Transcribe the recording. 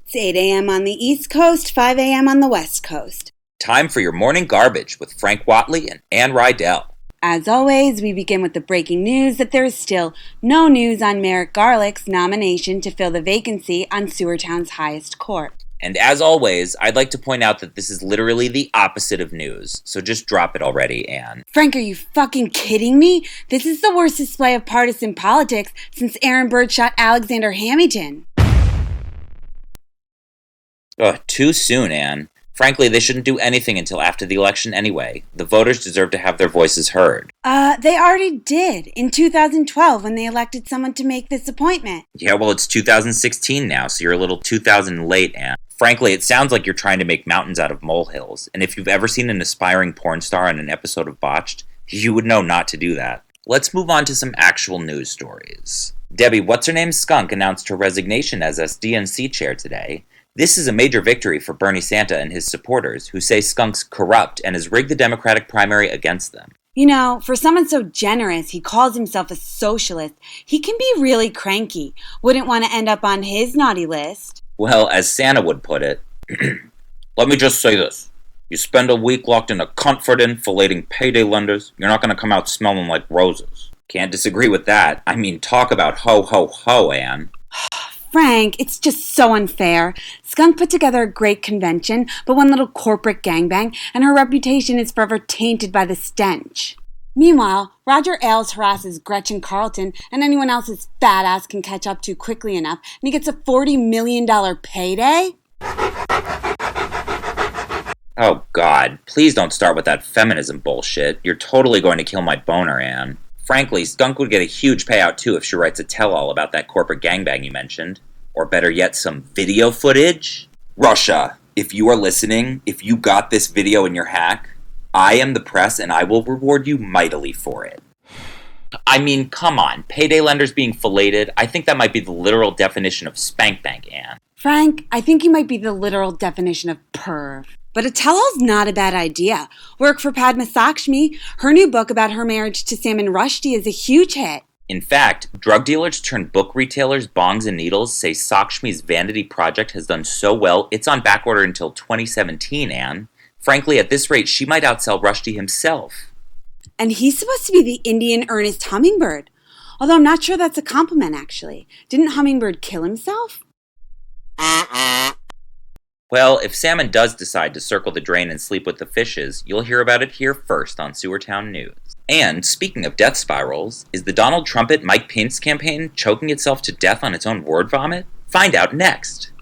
It's 8 a.m. on the East Coast, 5 a.m. on the West Coast. Time for your morning garbage with Frank Watley and Ann Rydell. As always, we begin with the breaking news that there is still no news on Merrick Garlic's nomination to fill the vacancy on Sewertown's highest court. And as always, I'd like to point out that this is literally the opposite of news, so just drop it already, Ann. Frank, are you fucking kidding me? This is the worst display of partisan politics since Aaron Burr shot Alexander Hamilton. Ugh, too soon, Ann. Frankly, they shouldn't do anything until after the election anyway. The voters deserve to have their voices heard. They already did, in 2012 when they elected someone to make this appointment. Yeah, well, it's 2016 now, so you're a little 2000 late, Ann. Frankly, it sounds like you're trying to make mountains out of molehills, and if you've ever seen an aspiring porn star on an episode of Botched, you would know not to do that. Let's move on to some actual news stories. Debbie What's-Her-Name's Skunk announced her resignation as SDNC chair today. This is a major victory for Bernie Santa and his supporters, who say Skunk's corrupt and has rigged the Democratic primary against them. You know, for someone so generous, he calls himself a socialist, he can be really cranky. Wouldn't want to end up on his naughty list. Well, as Santa would put it, let me just say this. You spend a week locked in a comfort inn filleting payday lenders, you're not going to come out smelling like roses. Can't disagree with that. I mean, talk about ho ho ho, Ann. Frank, it's just so unfair. Skunk put together a great convention, but one little corporate gangbang, and her reputation is forever tainted by the stench. Meanwhile, Roger Ailes harasses Gretchen Carlton, and anyone else his fat ass can catch up to quickly enough, and he gets a $40 million payday? Oh, God. Please don't start with that feminism bullshit. You're totally going to kill my boner, Ann. Frankly, Skunk would get a huge payout too if she writes a tell-all about that corporate gangbang you mentioned. Or better yet, some video footage. Russia, if you are listening, if you got this video in your hack, I am the press and I will reward you mightily for it. I mean, come on, payday lenders being filleted, I think that might be the literal definition of spank bank, Ann. Frank, I think you might be the literal definition of perv. But a tell-all's not a bad idea. Work for Padma Sakshmi. Her new book about her marriage to Salmon Rushdie is a huge hit. In fact, drug dealers turned book retailers, bongs and needles say Sakshmi's vanity project has done so well, it's on backorder until 2017, Ann. Frankly, at this rate, she might outsell Rushdie himself. And he's supposed to be the Indian Ernest Hummingbird. Although I'm not sure that's a compliment, actually. Didn't Hummingbird kill himself? Well, if Salmon does decide to circle the drain and sleep with the fishes, you'll hear about it here first on Sewertown News. And, speaking of death spirals, is the Donald Trumpet Mike Pence campaign choking itself to death on its own word vomit? Find out next!